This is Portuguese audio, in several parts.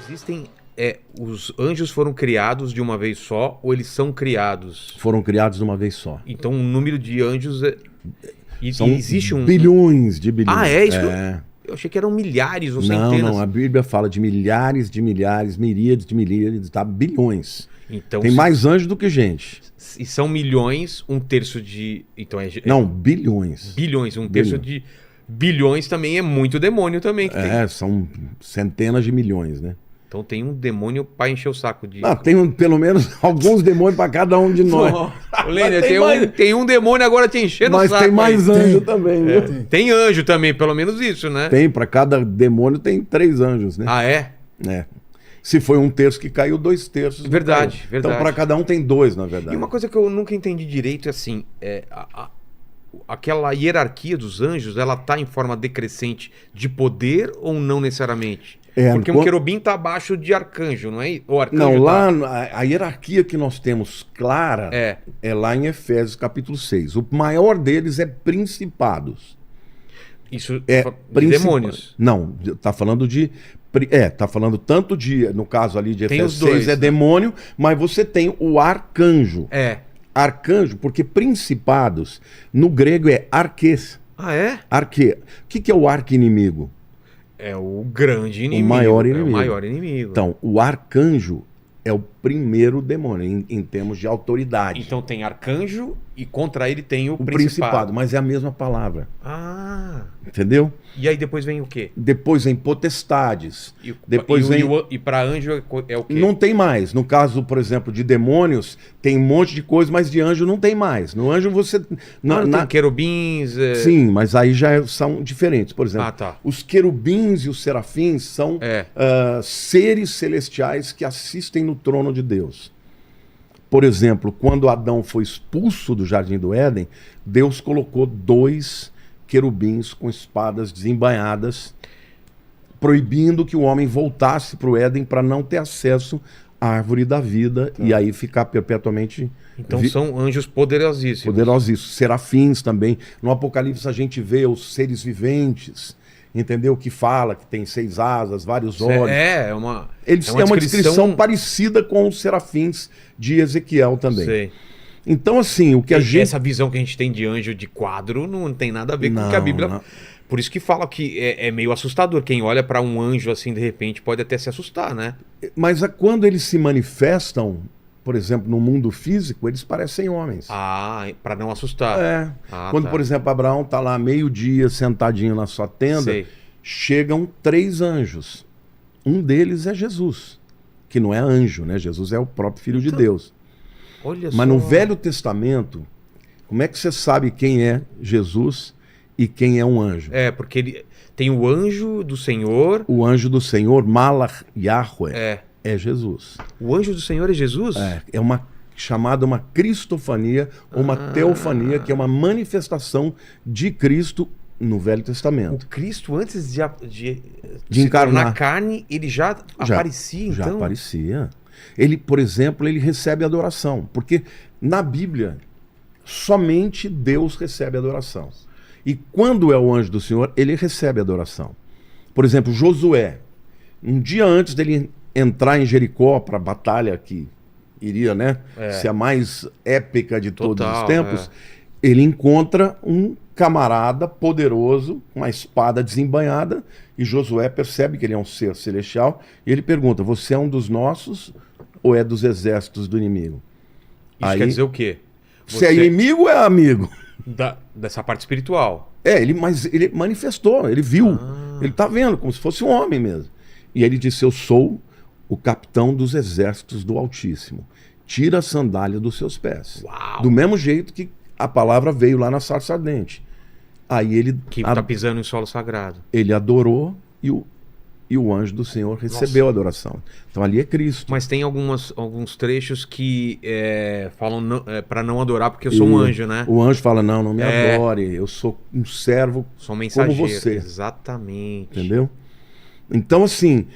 Existem. Os anjos foram criados de uma vez só ou eles são criados? Foram criados de uma vez só. Então o número de anjos São existe bilhões de bilhões. Ah, é isso? Eu achei que eram milhares ou centenas. Não, a Bíblia fala de milhares, miríades de miríades, tá? Bilhões. Então, tem mais anjos do que gente. E são milhões, um terço de... Então Não, bilhões. Bilhões, um terço de bilhões também é muito demônio também. São centenas de milhões, né? Então tem um demônio pra encher o saco de... Não, tem pelo menos alguns demônios pra cada um de nós. Lênia, tem um demônio agora te enchendo o saco. Mas tem mais anjo também, viu? Tem anjo também, pelo menos isso, né? Tem, pra cada demônio tem 3 anjos, né? Ah, é? É. Se foi um terço que caiu, 2 terços. Verdade, verdade. Então pra cada um tem 2, na verdade. E uma coisa que eu nunca entendi direito é assim, aquela hierarquia dos anjos, ela tá em forma decrescente de poder ou não necessariamente? Porque um querubim tá abaixo de arcanjo, não é? O arcanjo não, lá a hierarquia que nós temos clara é lá em Efésios capítulo 6. O maior deles é principados. Isso de demônios? Não, tá falando de... tá falando tanto de... No caso ali de Efésios 6 é demônio, mas você tem o arcanjo. Arcanjo, porque principados, no grego é arquês. Ah, é? Arquê. O que é o arqui-inimigo? É o grande inimigo. O maior inimigo. É o maior inimigo. Então, o arcanjo é o primeiro demônio, em termos de autoridade. Então tem arcanjo e contra ele tem o principado. Mas é a mesma palavra. Ah. Entendeu? E aí depois vem o quê? Depois vem potestades. E para anjo é o quê? Não tem mais. No caso, por exemplo, de demônios, tem um monte de coisa, mas de anjo não tem mais. No anjo você... tem querubins... Sim, mas aí já são diferentes. Por exemplo, os querubins e os serafins são seres celestiais que assistem no trono de Deus. Por exemplo, quando Adão foi expulso do Jardim do Éden, Deus colocou 2 querubins com espadas desembainhadas, proibindo que o homem voltasse para o Éden para não ter acesso à árvore da vida e aí ficar perpetuamente... Então são anjos poderosíssimos. Poderosíssimos. Serafins também. No Apocalipse a gente vê os seres viventes, entendeu? Que fala que tem 6 asas, vários olhos. É uma descrição parecida com os serafins de Ezequiel também. Sei. Então, assim, o que Essa visão que a gente tem de anjo de quadro não tem nada a ver com o que a Bíblia... Não. Por isso que fala que é meio assustador. Quem olha para um anjo assim, de repente, pode até se assustar, né? Mas quando eles se manifestam, por exemplo, no mundo físico, eles parecem homens. Ah, para não assustar. Quando, por exemplo, Abraão está lá meio-dia sentadinho na sua tenda, chegam 3 anjos. Um deles é Jesus, que não é anjo, né? Jesus é o próprio Filho de Deus. Mas no Velho Testamento, como é que você sabe quem é Jesus e quem é um anjo? Porque ele tem o anjo do Senhor. O anjo do Senhor, Malach Yahweh, é Jesus. O anjo do Senhor é Jesus? É uma chamada uma cristofania ou uma teofania, que é uma manifestação de Cristo no Velho Testamento. O Cristo, antes de encarnar na carne, ele já aparecia, então? Já aparecia. Ele, por exemplo, ele recebe adoração, porque na Bíblia somente Deus recebe adoração. E quando é o anjo do Senhor, ele recebe adoração. Por exemplo, Josué, um dia antes dele entrar em Jericó para a batalha que iria, né, ser a mais épica de todos os tempos, ele encontra um camarada poderoso, com uma espada desembainhada, e Josué percebe que ele é um ser celestial, e ele pergunta: você é um dos nossos ou é dos exércitos do inimigo? Isso quer dizer o quê? Se é inimigo ou é amigo? Dessa parte espiritual. Mas ele manifestou, ele viu. Ele está vendo, como se fosse um homem mesmo. E ele disse: eu sou o capitão dos exércitos do Altíssimo. Tira a sandália dos seus pés. Uau. Do mesmo jeito que a palavra veio lá na sarça ardente. Aí ele... Que está pisando em solo sagrado. Ele adorou e o anjo do Senhor recebeu a adoração. Então ali é Cristo. Mas tem alguns trechos que falam para não adorar porque eu sou um anjo, né? O anjo fala: não me adore, eu sou um servo sou um mensageiro, como você. Exatamente. Entendeu? Então, assim,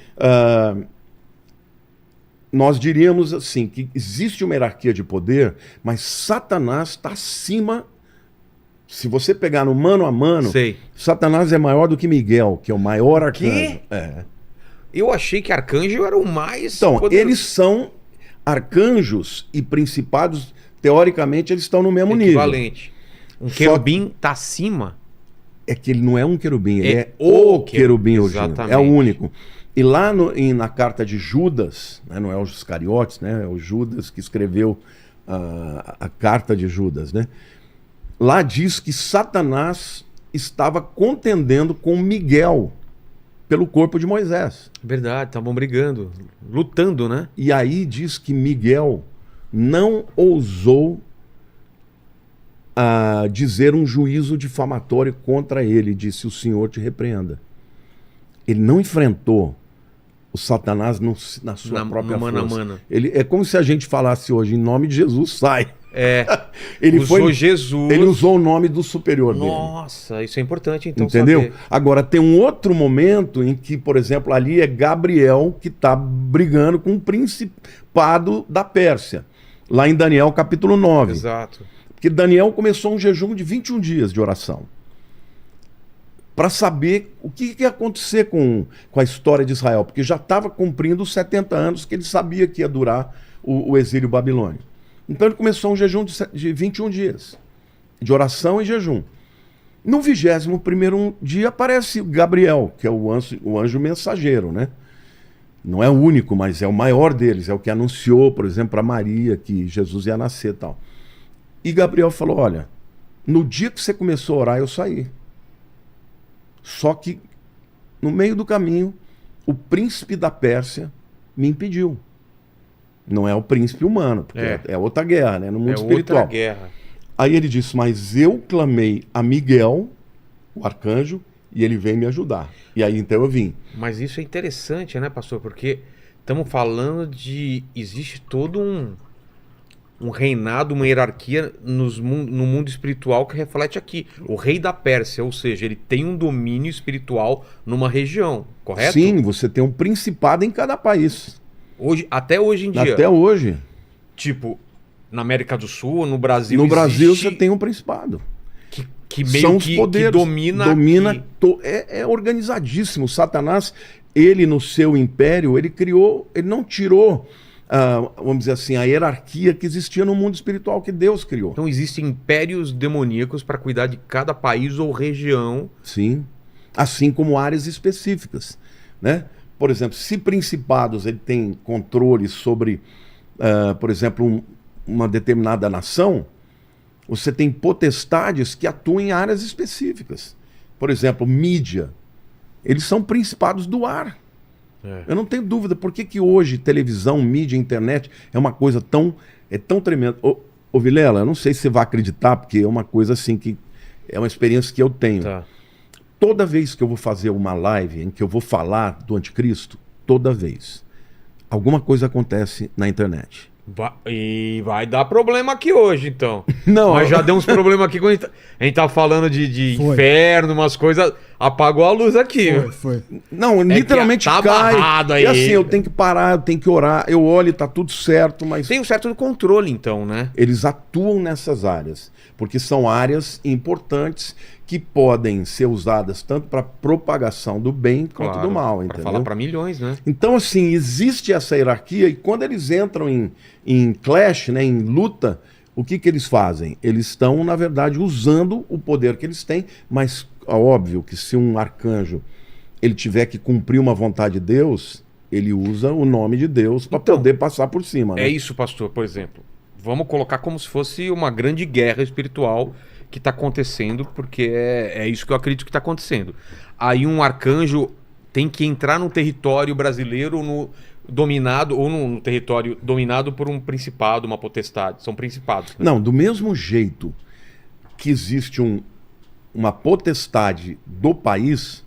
nós diríamos assim, que existe uma hierarquia de poder, mas Satanás está acima. Se você pegar no mano a mano, Satanás é maior do que Miguel, que é o maior arcanjo. Eu achei que arcanjo era o mais Então, poderoso. eles são arcanjos e principados, teoricamente, eles estão no mesmo nível. Equivalente. Um querubim tá acima. É que ele não é um querubim, ele é o querubim ungido. Exatamente. É o único. E lá na carta de Judas, né, não é os Iscariotes, né, é o Judas que escreveu a carta de Judas, né? Lá diz que Satanás estava contendendo com Miguel pelo corpo de Moisés. Verdade, estavam brigando, lutando, né? E aí diz que Miguel não ousou dizer um juízo difamatório contra ele, disse: o Senhor te repreenda. Ele não enfrentou o Satanás na sua própria força. Mano a mano. É como se a gente falasse hoje, em nome de Jesus, sai. Ele usou Jesus. Ele usou o nome do superior dele. Nossa, isso é importante então. Entendeu? Saber. Agora, tem um outro momento em que, por exemplo, ali é Gabriel que está brigando com o principado da Pérsia. Lá em Daniel capítulo 9. Exato. Porque Daniel começou um jejum de 21 dias de oração. Para saber o que ia acontecer com a história de Israel. Porque já estava cumprindo os 70 anos que ele sabia que ia durar o exílio babilônico. Então ele começou um jejum de 21 dias. De oração e jejum. No 21º dia aparece Gabriel, que é o anjo mensageiro, né? Não é o único, mas é o maior deles. É o que anunciou, por exemplo, para Maria que Jesus ia nascer e tal. E Gabriel falou: olha, no dia que você começou a orar, eu saí. Só que, no meio do caminho, o príncipe da Pérsia me impediu. Não é o príncipe humano, porque é outra guerra, né? No mundo espiritual. Outra guerra. Aí ele disse: mas eu clamei a Miguel, o arcanjo, e ele veio me ajudar. E aí então eu vim. Mas isso é interessante, né, pastor? Porque estamos falando de... Existe todo um reinado, uma hierarquia no mundo espiritual que reflete aqui. O rei da Pérsia, ou seja, ele tem um domínio espiritual numa região, correto? Sim, você tem um principado em cada país. Até hoje em dia. Até hoje. Tipo, na América do Sul, no Brasil. No Brasil você tem um principado. Que meio são os poderes, que domina é organizadíssimo. Satanás, ele no seu império, ele não tirou, vamos dizer assim, a hierarquia que existia no mundo espiritual que Deus criou. Então existem impérios demoníacos para cuidar de cada país ou região. Sim, assim como áreas específicas, né? Por exemplo, se principados ele tem controle sobre, por exemplo, uma determinada nação, você tem potestades que atuam em áreas específicas. Por exemplo, mídia. Eles são principados do ar. Eu não tenho dúvida. Por que hoje televisão, mídia, internet é uma coisa tão tremenda? Ô Vilela, eu não sei se você vai acreditar, porque é uma coisa assim que é uma experiência que eu tenho. Tá. Toda vez que eu vou fazer uma live em que eu vou falar do anticristo, toda vez, alguma coisa acontece na internet. E vai dar problema aqui hoje, então. Não. Mas já deu uns problemas aqui quando a gente tá falando de inferno, umas coisas. Apagou a luz aqui. Foi. Não, literalmente tá cai. barrado aí. E assim, eu tenho que parar, eu tenho que orar. Eu olho e tá tudo certo, mas... Tem um certo controle, então, né? Eles atuam nessas áreas, porque são áreas importantes que podem ser usadas tanto para propagação do bem quanto do mal, entendeu? Para falar para milhões, né? Então, assim, existe essa hierarquia e quando eles entram em clash, né, em luta, o que eles fazem? Eles estão, na verdade, usando o poder que eles têm, mas é óbvio que se um arcanjo ele tiver que cumprir uma vontade de Deus, ele usa o nome de Deus para poder passar por cima. Né? É isso, pastor, por exemplo. Vamos colocar como se fosse uma grande guerra espiritual que está acontecendo, porque é isso que eu acredito que está acontecendo. Aí um arcanjo tem que entrar no território brasileiro dominado, ou no território dominado por um principado, uma potestade. São principados. Né? Não, do mesmo jeito que existe uma potestade do país,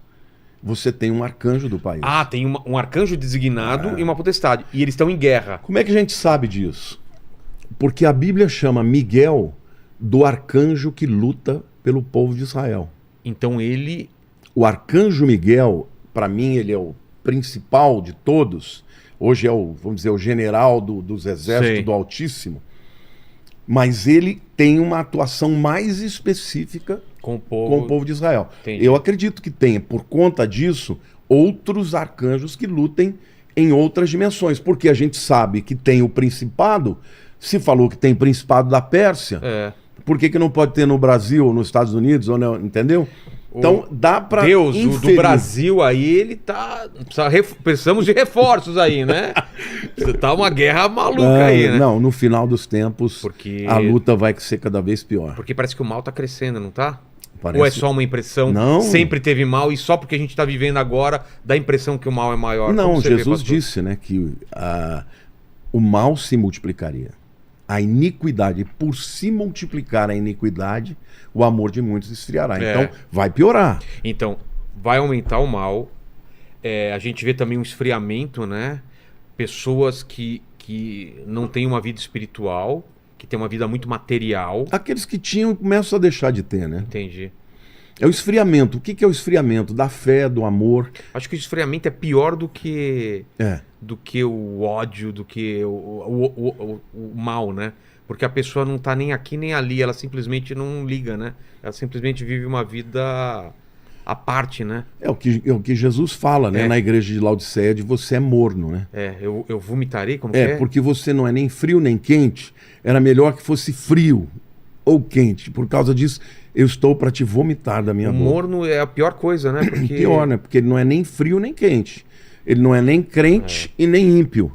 você tem um arcanjo do país. Ah, tem um arcanjo designado e uma potestade. E eles estão em guerra. Como é que a gente sabe disso? Porque a Bíblia chama Miguel do arcanjo que luta pelo povo de Israel. Então ele... O arcanjo Miguel, para mim, ele é o principal de todos. Hoje é vamos dizer, o general dos exércitos do Altíssimo. Mas ele tem uma atuação mais específica com o povo de Israel. Entendi. Eu acredito que tenha, por conta disso, outros arcanjos que lutem em outras dimensões. Porque a gente sabe que tem o principado, se falou que tem principado da Pérsia, por que não pode ter no Brasil, ou nos Estados Unidos, ou não, entendeu? Então dá pra Deus, inferir. o do Brasil aí, ele tá... Precisamos de reforços aí, né? Tá uma guerra maluca aí, né? Não, no final dos tempos, a luta vai ser cada vez pior. Porque parece que o mal tá crescendo, não tá? Parece... Ou é só uma impressão? Não. Sempre teve mal e só porque a gente tá vivendo agora dá a impressão que o mal é maior? Não, Jesus disse, né, que o mal se multiplicaria. A iniquidade, por se multiplicar a iniquidade, o amor de muitos esfriará. Então, vai piorar. Então, vai aumentar o mal. A gente vê também um esfriamento, né? Pessoas que não têm uma vida espiritual, que têm uma vida muito material. Aqueles que tinham começam a deixar de ter, né? Entendi. É o esfriamento. O que é o esfriamento? Da fé, do amor. Acho que o esfriamento é pior do que o ódio, do que o mal, né? Porque a pessoa não tá nem aqui nem ali, ela simplesmente não liga, né? Ela simplesmente vive uma vida à parte, né? É o que Jesus fala, né? Na igreja de Laodiceia, de você é morno, né? Eu vomitarei, como que é? Porque você não é nem frio nem quente. Era melhor que fosse frio ou quente. Por causa disso, eu estou para te vomitar da minha boca. O morno é a pior coisa, né? Porque... Pior, né? Porque ele não é nem frio nem quente. Ele não é nem crente e nem ímpio.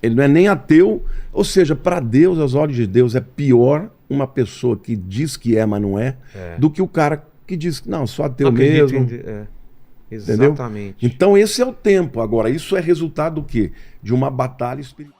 Ele não é nem ateu. Ou seja, para Deus, aos olhos de Deus, é pior uma pessoa que diz que é, mas não é, do que o cara que diz que não, sou ateu mesmo. Exatamente. Entendeu? Então esse é o tempo. Agora, isso é resultado do quê? De uma batalha espiritual.